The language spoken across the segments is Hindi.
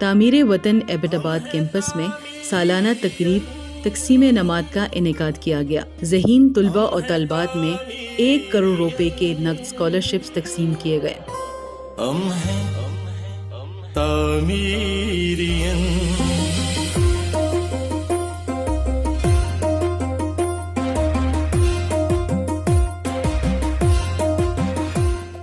तामीर वतन एबटाबाद कैंपस में सालाना तकरीब तकसीम नमात का इनेकाद किया गया। ज़हीन तुलबा और तलबात में 1 करोड़ रुपए के नक़द स्कॉलरशिप्स तकसीम किए गए। हम हैं तामीरियन।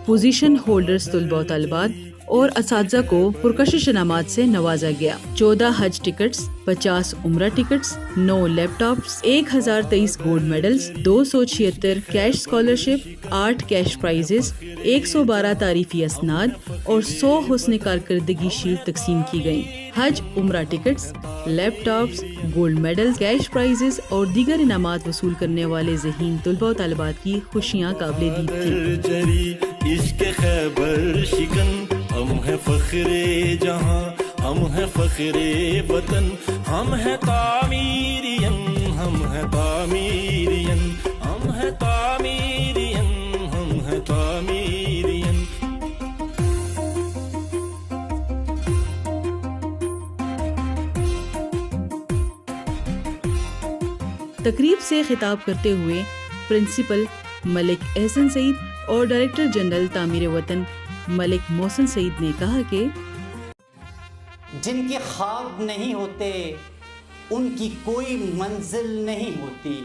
पोजीशन होल्डर्स तुलबा और तलबात और असातिज़ा को पुरकशिश इनामात से नवाजा गया। 14 हज टिकट्स, 50 उम्रा tickets, 9 laptops, 1023 gold medals, 276 cash scholarship, 8 cash prices, 112 तारीफी असनाद और 100 हुस्न कारकर्दगी शील्ड तकसीम की गयी। हज उम्रा tickets, laptops, gold medals, cash prices और दीगर इनामात वसूल करने वाले ज़हीन तुलबा और तलबात की खुशियाँ काबिल दीद थी। इश्क़ खैबर शिकन, हम हैं फ़ख्रे जहां, हम हैं फ़ख्रे वतन, हम हैं तामीरियन, हम हैं तामीरियन, हम हैं तामीरियन, हम हैं तामीरियन। तकरीब से खिताब करते हुए प्रिंसिपल मलिक एहसन सईद और डायरेक्टर जनरल तामीर वतन मलिक मोहसिन सईद ने कहा कि जिनके ख्वाब नहीं होते उनकी कोई मंजिल नहीं होती,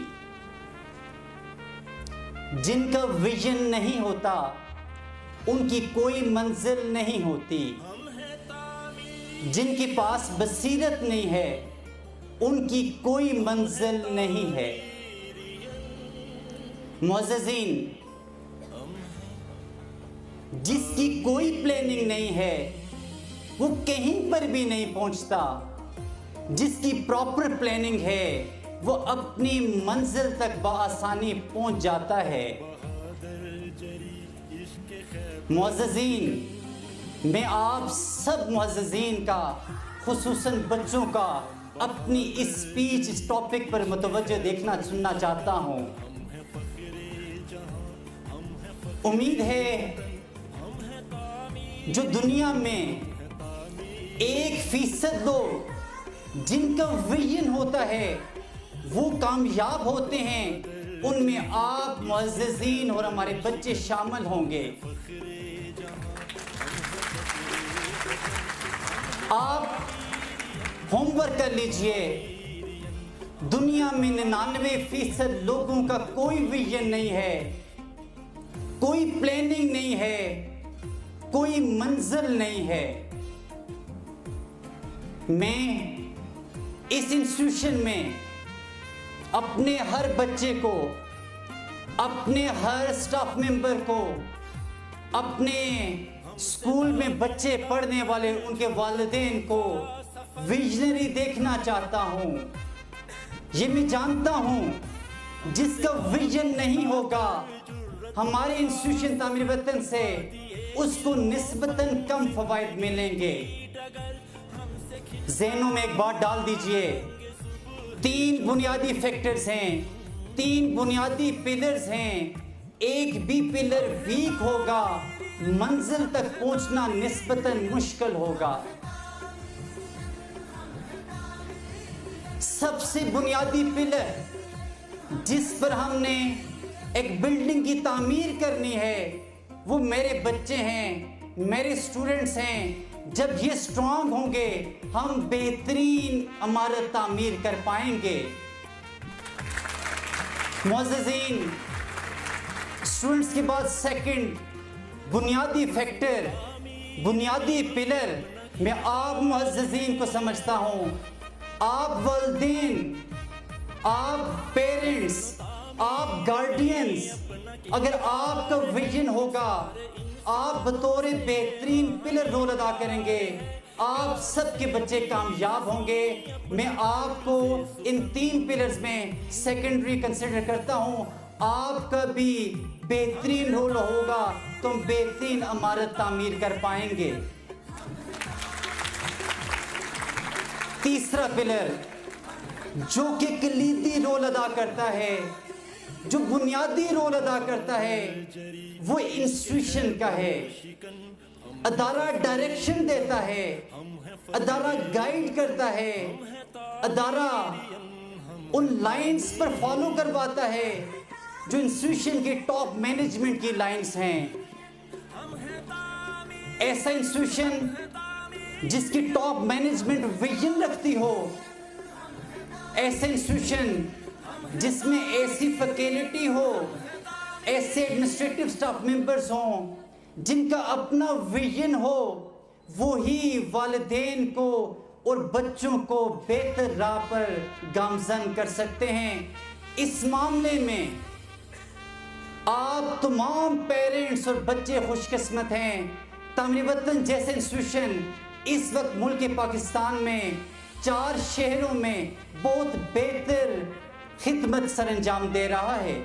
जिनका विजन नहीं होता उनकी कोई मंजिल नहीं होती, जिनके पास बसीरत नहीं है उनकी कोई मंजिल नहीं है। मुअज़्ज़िज़ीन, जिसकी कोई प्लानिंग नहीं है वो कहीं पर भी नहीं पहुंचता, जिसकी प्रॉपर प्लानिंग है वो अपनी मंजिल तक बआसानी पहुंच जाता है। मुअज़्ज़िज़ीन, मैं आप सब मुअज़्ज़िज़ीन का, खुसूसन बच्चों का अपनी इस स्पीच, इस टॉपिक पर मुतवज्जो देखना सुनना चाहता हूं। उम्मीद है जो दुनिया में 1% लोग जिनका विजन होता है वो कामयाब होते हैं, उनमें आप मुअज़्ज़िज़ीन और हमारे बच्चे शामिल होंगे। आप होमवर्क कर लीजिए। दुनिया में 99% लोगों का कोई विजन नहीं है, कोई प्लानिंग नहीं है, कोई मंजिल नहीं है। मैं इस इंस्टीट्यूशन में अपने हर बच्चे को, अपने हर स्टाफ मेंबर को, अपने स्कूल में बच्चे पढ़ने वाले उनके वालिदैन को विजनरी देखना चाहता हूं। ये मैं जानता हूं जिसका विजन नहीं होगा हमारे इंस्टीट्यूशन तामीर वतन से उसको निस्बतन कम फवायद मिलेंगे। ज़हनों में एक बात डाल दीजिए, 3 बुनियादी फैक्टर्स हैं, 3 बुनियादी पिलर्स हैं। एक भी पिलर वीक होगा, मंजिल तक पहुंचना निस्बतन मुश्किल होगा। सबसे बुनियादी पिलर जिस पर हमने एक बिल्डिंग की तामीर करनी है वो मेरे बच्चे हैं, मेरे स्टूडेंट्स हैं। जब ये स्ट्रांग होंगे हम बेहतरीन इमारत तामीर कर पाएंगे। मुअज़्ज़िज़ीन, स्टूडेंट्स के बाद सेकंड बुनियादी फैक्टर, बुनियादी पिलर मैं आप मुअज़्ज़िज़ीन को समझता हूँ। आप वालिदैन, आप पेरेंट्स, आप गार्डियंस, अगर आपका विजन होगा आप बतौर बेहतरीन पिलर रोल अदा करेंगे, आप सबके बच्चे कामयाब होंगे। मैं आपको इन 3 पिलर्स में सेकेंडरी कंसिडर करता हूं। आपका भी बेहतरीन रोल होगा तो बेहतरीन इमारत तामीर कर पाएंगे। तीसरा पिलर जो कि कलीदी रोल अदा करता है, जो बुनियादी रोल अदा करता है, वो इंस्टीट्यूशन का है। अदारा डायरेक्शन देता है, अदारा गाइड करता है, अदारा उन लाइंस पर फॉलो करवाता है जो इंस्टीट्यूशन के टॉप मैनेजमेंट की लाइंस हैं। ऐसा इंस्टीट्यूशन जिसकी टॉप मैनेजमेंट विजन रखती हो, ऐसा इंस्टीट्यूशन जिसमें ऐसी फैकल्टी हो, ऐसे एडमिनिस्ट्रेटिव स्टाफ मेंबर्स हों जिनका अपना विजन हो, वो ही वालिदैन को और बच्चों को बेहतर राह पर गामजन कर सकते हैं। इस मामले में आप तमाम पेरेंट्स और बच्चे खुशकिस्मत हैं। तामीर वतन जैसे इंस्टीट्यूशन इस वक्त मुल्क पाकिस्तान में 4 शहरों में बहुत बेहतर खिदमत सरअंजाम दे रहा है।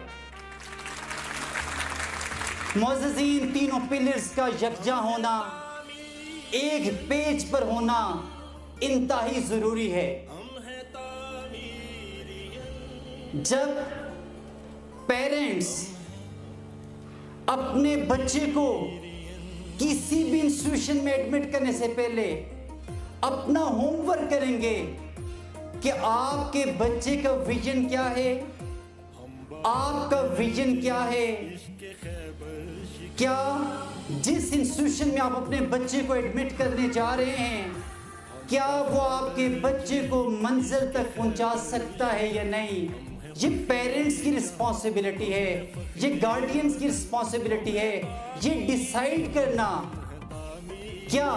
मुअज़्ज़ज़ीन, तीनों पिलर्स का यकजा होना, एक पेज पर होना इंतहाई ज़रूरी है। जब पेरेंट्स अपने बच्चे को किसी भी इंस्टीट्यूशन में एडमिट करने से पहले अपना होमवर्क करेंगे कि आपके बच्चे का विजन क्या है, आपका विजन क्या है, क्या जिस इंस्टीट्यूशन में आप अपने बच्चे को एडमिट करने जा रहे हैं, क्या वो आपके बच्चे को मंजिल तक पहुंचा सकता है या नहीं। ये पेरेंट्स की रिस्पॉन्सिबिलिटी है, ये गार्डियंस की रिस्पॉन्सिबिलिटी है, ये डिसाइड करना क्या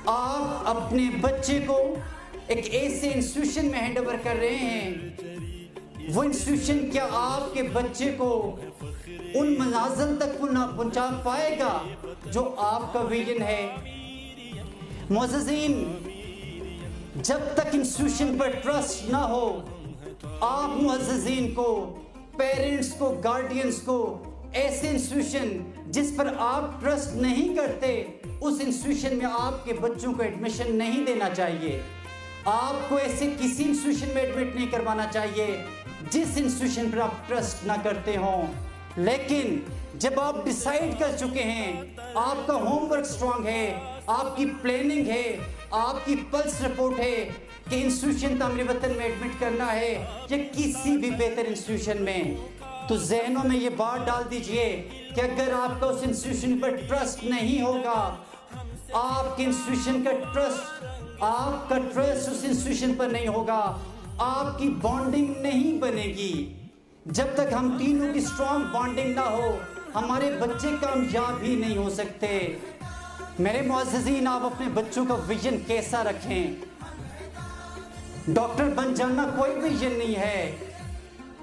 आप अपने बच्चे को एक ऐसे इंस्टीट्यूशन में हैंड ओवर कर रहे हैं, वो इंस्टीट्यूशन क्या आपके बच्चे को उन मनाजिल तक पहुंचा पाएगा जो आपका विजन है। मुअज़्ज़ज़ीन, जब तक इंस्टीट्यूशन पर ट्रस्ट ना हो, आप मुअज़्ज़ज़ीन को, पेरेंट्स को, गार्डियंस को ऐसे इंस्टीट्यूशन जिस पर आप ट्रस्ट नहीं करते, उस इंस्टीट्यूशन में आपके बच्चों को एडमिशन नहीं देना चाहिए। आपको ऐसे किसी इंस्टीट्यूशन में एडमिट नहीं करवाना चाहिए जिस इंस्टीट्यूशन पर आप ट्रस्ट ना करते हों। लेकिन जब आप डिसाइड कर चुके हैं, आपका होमवर्क स्ट्रांग है, आपकी प्लानिंग है, आपकी पल्स रिपोर्ट है कि इंस्टीट्यूशन तामीर वतन में एडमिट करना है या किसी भी बेहतर इंस्टीट्यूशन में, तो जहनों में ये बात डाल दीजिए कि अगर आपका उस इंस्टीट्यूशन पर ट्रस्ट नहीं होगा, आपके इंस्टीट्यूशन का ट्रस्ट, आपका ट्रस्ट उस इंस्टीट्यूशन पर नहीं होगा, आपकी बॉन्डिंग नहीं बनेगी। जब तक हम तीनों की स्ट्रॉन्ग बॉन्डिंग ना हो, हमारे बच्चे कामयाब ही नहीं हो सकते। मेरे मुअज़्ज़ज़ीन, आप अपने बच्चों का विजन कैसा रखें। डॉक्टर बन जाना कोई विजन नहीं है,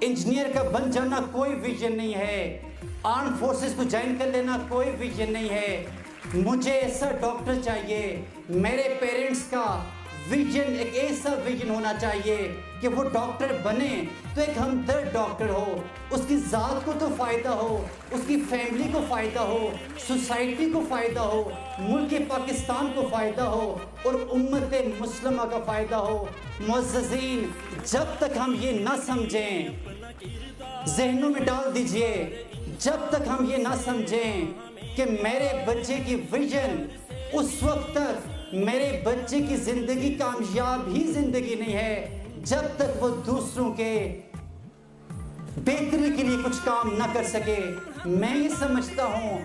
इंजीनियर का बन जाना कोई विजन नहीं है, आर्म फोर्सेस को ज्वाइन कर लेना कोई विजन नहीं है। मुझे ऐसा डॉक्टर चाहिए। मेरे पेरेंट्स का विजन एक ऐसा विजन होना चाहिए कि वो डॉक्टर बने तो एक हमदर्द डॉक्टर हो, उसकी ज़ात को तो फ़ायदा हो, उसकी फैमिली को फ़ायदा हो, सोसाइटी को फ़ायदा हो, मुल्क पाकिस्तान को फ़ायदा हो और उम्मत मुस्लिमा का फ़ायदा हो। मुअज़्ज़ज़ीन, जब तक हम ये ना समझें, जहनों में डाल दीजिए, जब तक हम ये ना समझें कि मेरे बच्चे की विजन, उस वक्त तक मेरे बच्चे की ज़िंदगी कामयाब ही ज़िंदगी नहीं है जब तक वो दूसरों के बेहतरी के लिए कुछ काम ना कर सके। मैं ये समझता हूँ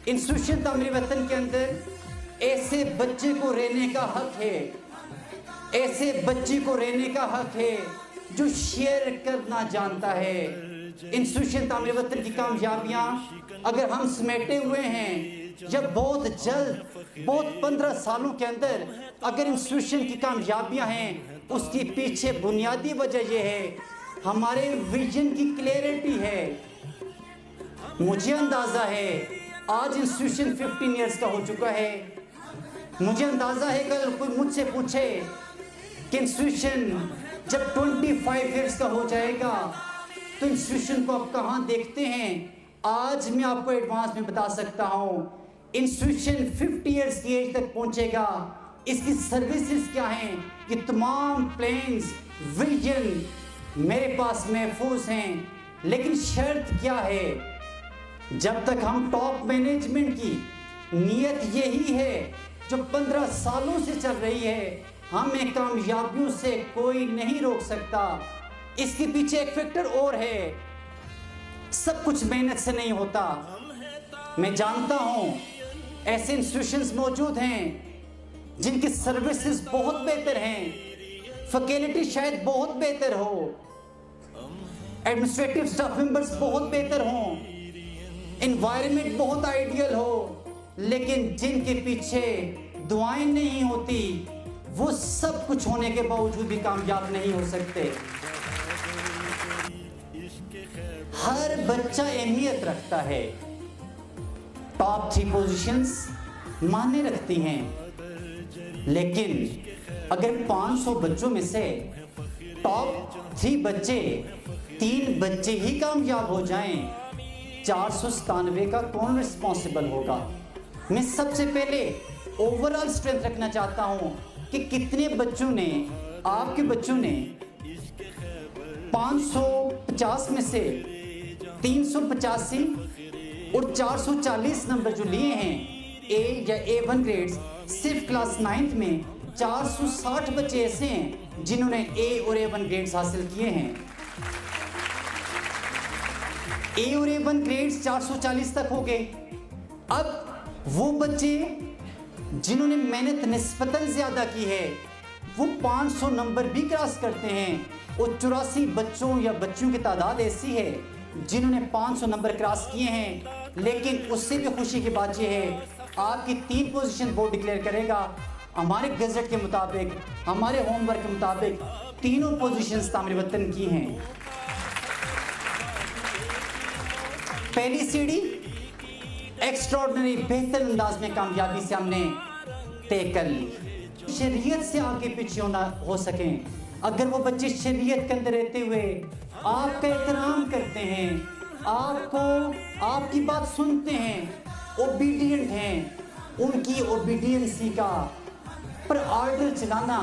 इंस्टीट्यूशन तामीर वतन के अंदर ऐसे बच्चे को रहने का हक है, ऐसे बच्चे को रहने का हक है जो शेयर करना जानता है। इंस्टीट्यूशन तामीर वतन की कामयाबियाँ अगर हम समेटे हुए हैं या बहुत जल्द, बहुत 15 सालों के अंदर अगर इंस्टीट्यूशन की कामयाबियाँ हैं, उसके पीछे बुनियादी वजह यह है हमारे विजन की क्लैरिटी है। मुझे अंदाज़ा है आज इंस्टीट्यूशन 15 इयर्स का हो चुका है। मुझे अंदाज़ा है कि अगर कोई मुझसे पूछे कि इंस्टीट्यूशन जब 25 इयर्स का हो जाएगा तो इंस्टीट्यूशन को आप कहाँ देखते हैं, आज मैं आपको एडवांस में बता सकता हूँ इंस्टीट्यूशन 50 इयर्स की एज तक पहुँचेगा। इसकी सर्विसेज क्या हैं कि तमाम प्लान्स, विजन मेरे पास महफूज हैं, लेकिन शर्त क्या है, जब तक हम टॉप मैनेजमेंट की नीयत यही है जो 15 सालों से चल रही है। हमें कामयाबियों से कोई नहीं रोक सकता। इसके पीछे एक फैक्टर और है, सब कुछ मेहनत से नहीं होता। मैं जानता हूं ऐसे इंस्टीट्यूशंस मौजूद हैं जिनकी सर्विसेज बहुत बेहतर हैं, फैकल्टी शायद बहुत बेहतर हो, एडमिनिस्ट्रेटिव स्टाफ मेंबर्स बहुत बेहतर हों, एनवायरनमेंट बहुत आइडियल हो, लेकिन जिनके पीछे दुआएं नहीं होती वो सब कुछ होने के बावजूद भी कामयाब नहीं हो सकते। हर बच्चा अहमियत रखता है। टॉप 3 पोजीशंस मायने रखती हैं, लेकिन अगर 500 बच्चों में से टॉप 3 बच्चे 3 बच्चे ही कामयाब हो जाएं, 497 का कौन रिस्पॉन्सिबल होगा? मैं सबसे पहले ओवरऑल स्ट्रेंथ रखना चाहता हूं कि कितने बच्चों ने, आपके बच्चों ने 550 में से 385 और 440 नंबर जो लिए हैं ए या A1 ग्रेड्स, सिर्फ क्लास 9th में 460 बच्चे ऐसे हैं जिन्होंने A और A1 ग्रेड्स हासिल किए हैं। A और A1 ग्रेड्स 440 तक हो गए। अब वो बच्चे जिन्होंने मेहनत निस्बतन ज्यादा की है वो 500 नंबर भी क्रॉस करते हैं, और 84 बच्चों या बच्चियों की तादाद ऐसी है जिन्होंने 500 नंबर क्रॉस किए हैं। लेकिन उससे भी खुशी की बात यह है, आपकी 3 पोजीशन बोर्ड डिक्लेयर करेगा। हमारे गजट के मुताबिक, हमारे होमवर्क के मुताबिक तीनों पोजीशंस तामीर वतन की हैं। पहली सीढ़ी एक्स्ट्राऑर्डिनरी बेहतर अंदाज में कामयाबी से हमने तय कर ली। शरीयत से आगे पीछे हो सकें, अगर वो बच्चे शरीयत के अंदर रहते हुए आपका एहतराम करते हैं, आपको आपकी बात सुनते हैं, ओबीडियंट हैं, उनकी ओबीडियंसी का पर ऑर्डर चलाना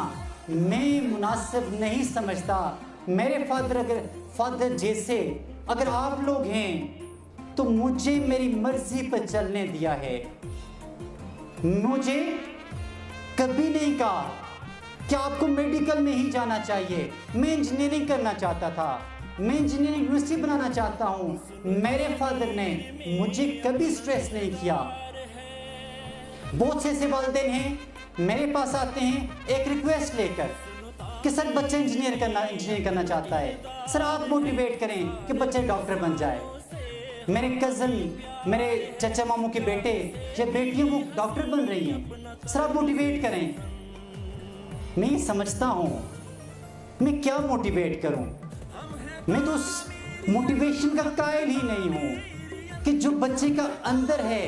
मैं मुनासिब नहीं समझता। मेरे फादर जैसे अगर आप लोग हैं तो मुझे मेरी मर्जी पर चलने दिया है। मुझे कभी नहीं कहा कि आपको मेडिकल में ही जाना चाहिए। मैं इंजीनियरिंग करना चाहता था, मैं इंजीनियरिंग यूनिवर्सिटी बनाना चाहता हूं। मेरे फादर ने मुझे कभी स्ट्रेस नहीं किया। बहुत से ऐसे वालिदैन हैं मेरे पास आते हैं एक रिक्वेस्ट लेकर कि सर बच्चा इंजीनियरिंग करना चाहता है, सर आप मोटिवेट करें कि बच्चा डॉक्टर बन जाए। मेरे कज़न, मेरे चचा मामू के बेटे या बेटियां वो डॉक्टर बन रही हैं, सर आप मोटिवेट करें। मैं समझता हूँ मैं क्या मोटिवेट करूँ, मैं तो उस मोटिवेशन का कायल ही नहीं हूँ कि जो बच्चे का अंदर है,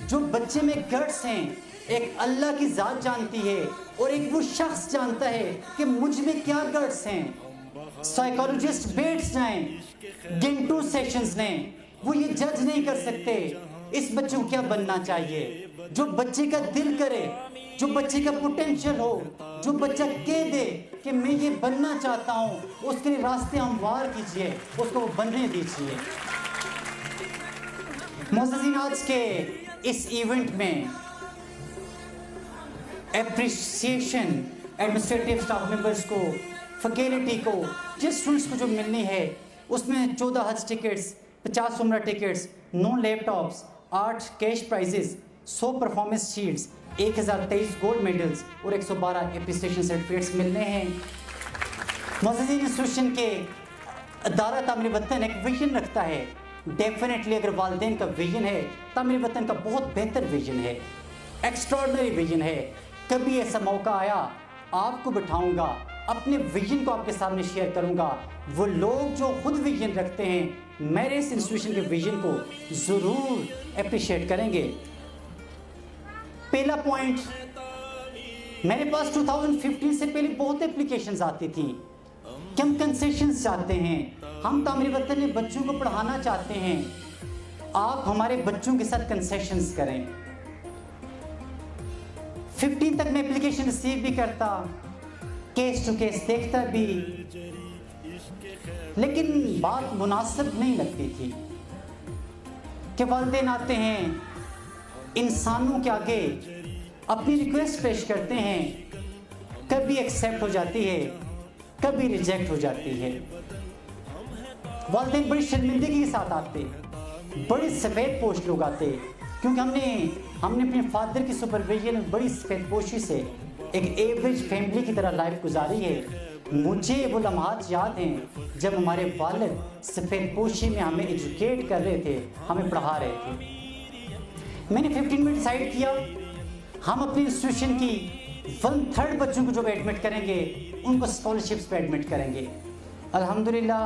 जो बच्चे में गट्स हैं, एक अल्लाह की ज़ात जानती है और एक वो शख्स जानता है कि मुझ में क्या गट्स हैं। साइकोलॉजिस्ट बैठ जाएं गिनटू सेशंस ने, वो ये जज नहीं कर सकते इस बच्चे को क्या बनना चाहिए। जो बच्चे का दिल करे, जो बच्चे का पोटेंशियल हो, जो बच्चा कह दे कि मैं ये बनना चाहता हूँ, उसके लिए रास्ते हमवार कीजिए, उसको बनने दीजिए। मोअज़्ज़िज़ीन, आज के इस इवेंट में एप्रिसिएशन एडमिनिस्ट्रेटिव स्टाफ मेंबर्स को, फैकल्टी को, जिस स्टूडेंट्स को जो मिलनी है, उसमें 14 हज टिकट्स, 50 उम्रा tickets, 9 laptops, 8 cash prices, 100 performance sheets, 1023 gold medals और 112 एप्रिसिएशन सर्टिफिकेट्स मिलने हैं। मोअज़्ज़िज़ीन इंस्टीट्यूशन के अदारा तामीर वतन एक विजन रखता है। डेफिनेटली अगर वालिदैन का विजन है, तामीर वतन का बहुत बेहतर विजन है, एक्स्ट्राऑर्डिनरी विजन है। कभी ऐसा मौका आया आपको बिठाऊंगा, अपने विजन को आपके सामने शेयर करूंगा। वो लोग जो खुद विजन रखते हैं मेरे इस इंस्टीट्यूशन के विजन को ज़रूर अप्रिशिएट करेंगे। पहला पॉइंट, मेरे पास 2015 से पहले बहुत एप्लीकेशंस आती थी कि हम कंसेशंस चाहते हैं, हम तामीर वतन में बच्चों को पढ़ाना चाहते हैं, आप हमारे बच्चों के साथ कंसेशंस करें। 15 तक मैं एप्लीकेशन रिसीव भी करता, केस टू केस देखता भी, लेकिन बात मुनासिब नहीं लगती थी कि वालिदैन आते हैं इंसानों के आगे अपनी रिक्वेस्ट पेश करते हैं, कभी एक्सेप्ट हो जाती है, कभी रिजेक्ट हो जाती है। वालिदैन बड़ी शर्मिंदगी के साथ आते, बड़े सफ़ेद पोश लोग आते, क्योंकि हमने अपने फादर की सुपरविजन में बड़ी सफ़ेद पोशी से एक एवरेज फैमिली की तरह लाइफ गुजारी है। मुझे वो लम्हात याद हैं जब हमारे वालिद सफ़ेद पोशी में हमें एजुकेट कर रहे थे, हमें पढ़ा रहे थे। मैंने 15 में डिसाइड किया हम अपनी इंस्टीट्यूशन की 1/3 बच्चों को जो एडमिट करेंगे उनको स्कॉलरशिप्स पे एडमिट करेंगे। अल्हम्दुलिल्लाह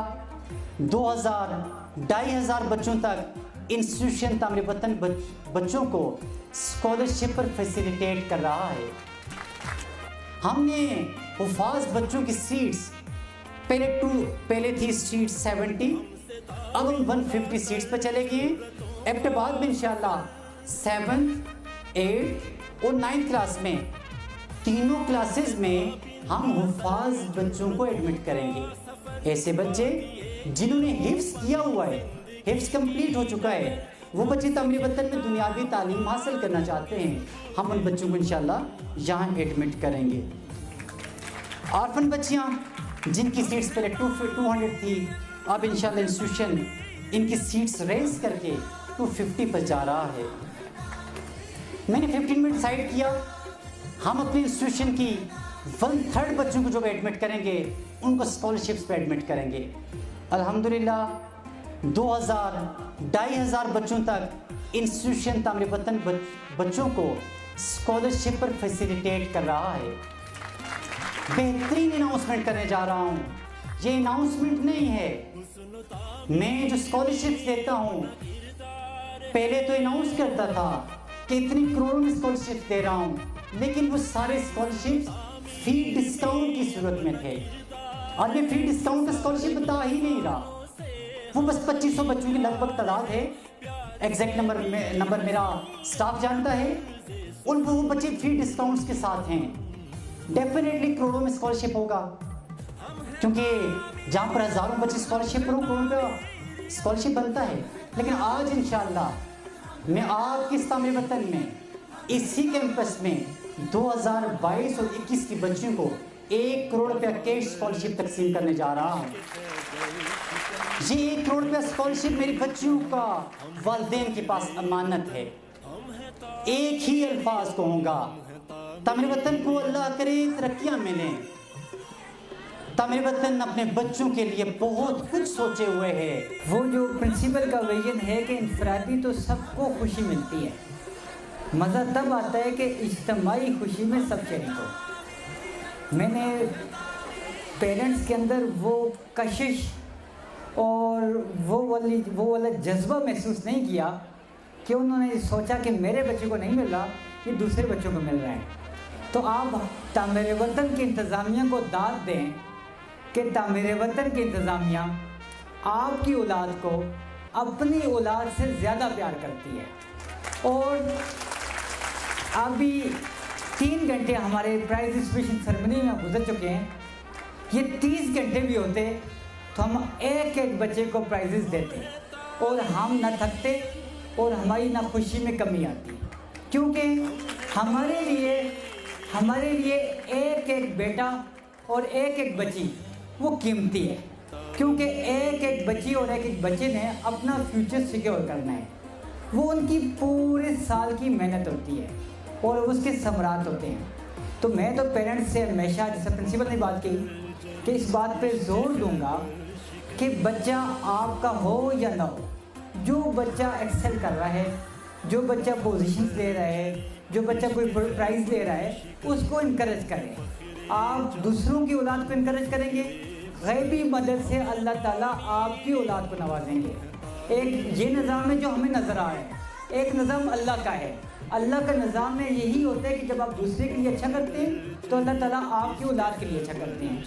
2,000-2,500 बच्चों तक इंस्टीट्यूशन तामीर वतन बच्चों को स्कॉलरशिप पर फैसिलिटेट कर रहा है। हमने हुफाज बच्चों की सीट्स पहले थी सीट 70, अब हम 150 सीट्स पर चले गए। एबटाबाद में इंशाल्लाह 7th, 8th और 9th क्लास में तीनों क्लासेस में हम हुफाज बच्चों को एडमिट करेंगे। ऐसे बच्चे जिन्होंने हिफ्स किया हुआ है, हिफ्स कंप्लीट हो चुका है, वो बच्चे तामीर वतन में दुनियावी तालीम हासिल करना चाहते हैं, हम उन बच्चों को इंशाल्लाह यहाँ एडमिट करेंगे। ऑर्फन बच्चियाँ जिनकी सीट्स पहले 200 थी, अब इंशाल्लाह इंस्टीट्यूशन इनकी सीट्स रेज करके 250 पर जा रहा है। मैंने 15 में डिसाइड किया हम अपनी इंस्टीट्यूशन की 1/3 बच्चों को जो एडमिट करेंगे उनको स्कॉलरशिप्स पे एडमिट करेंगे। अल्हम्दुलिल्लाह 2,000-2,500 बच्चों तक इंस्टीट्यूशन तामीर वतन बच्चों को स्कॉलरशिप पर फैसिलिटेट कर रहा है। बेहतरीन अनाउंसमेंट करने जा रहा हूँ। ये अनाउंसमेंट नहीं है, मैं जो स्कॉलरशिप्स देता हूँ पहले तो अनाउंस करता था कि इतनी करोड़ों में स्कॉलरशिप दे रहा हूँ, लेकिन वो सारे स्कॉलरशिप्स फी डिस्काउंट की सूरत में थे। और ये फी डिस्काउंट का स्कॉलरशिप बता ही नहीं रहा, वो बस 2500 बच्चों की लगभग तादाद है। एग्जैक्ट नंबर मेरा स्टाफ जानता है, और वो बच्चे फी डिस्काउंट्स के साथ हैं। डेफिनेटली करोड़ों में स्कॉलरशिप होगा, क्योंकि जहाँ पर हज़ारों बच्चे स्कॉलरशिप करो करोड़ों का स्कॉलरशिप बनता है। लेकिन आज इंशाअल्लाह मैं आपके इस तामीर वतन में इसी कैंपस में 2022 और 21 की बच्चियों को 1 करोड़ रुपया कैश स्कॉलरशिप तकसीम करने जा रहा हूँ। ये 1 करोड़ रुपया स्कॉलरशिप मेरी बच्चियों का वालिदैन के पास अमानत है। एक ही अल्फाज कहूँगा, तामीर वतन को अल्लाह करे तरक्कियाँ मिलें। तामीर वतन अपने बच्चों के लिए बहुत कुछ सोचे हुए है। वो जो प्रिंसिपल का विजन है कि इंफरादी तो सबको खुशी मिलती है, मज़ा तब आता है कि इज्तिमाई खुशी में सब शरीक हो। मैंने पेरेंट्स के अंदर वो कशिश और वो वाला जज्बा महसूस नहीं किया कि उन्होंने सोचा कि मेरे बच्चे को नहीं मिल रहा, ये दूसरे बच्चों को मिल रहा है। तो आप तामीर वतन की इंतज़ामिया को दाद दें कि तामीर वतन की इंतज़ामिया आपकी औलाद को अपनी औलाद से ज़्यादा प्यार करती है। और अभी 3 घंटे हमारे प्राइज़ डिस्ट्रीब्यूशन सेरेमनी में गुजर चुके हैं। ये 30 घंटे भी होते तो हम एक बच्चे को प्राइजेस देते और हम न थकते और हमारी ना खुशी में कमी आती, क्योंकि हमारे लिए एक बेटा और एक बच्ची वो कीमती है। क्योंकि एक बच्ची और एक बच्चे ने अपना फ्यूचर सिक्योर करना है, वो उनकी पूरे साल की मेहनत होती है और उसके समरात होते हैं। तो मैं तो पेरेंट्स से हमेशा, जैसे प्रिंसिपल ने बात की, कि इस बात पे जोर दूंगा कि बच्चा आपका हो या ना हो, जो बच्चा एक्सेल कर रहा है, जो बच्चा पोजीशंस ले रहा है, जो बच्चा कोई प्राइज़ ले रहा है, उसको इनकरेज करें। आप दूसरों की औलाद को इनकरेज करेंगे, गैबी मदद से अल्लाह ताला आपकी औलाद को नवाजेंगे। एक ये निज़ाम है जो हमें नज़र आ रहा है, एक निज़ाम अल्लाह का है। अल्लाह का निज़ाम में यही होता है कि जब आप दूसरे के लिए अच्छा करते हैं तो अल्लाह ताला आपकी औलाद के लिए अच्छा करते हैं।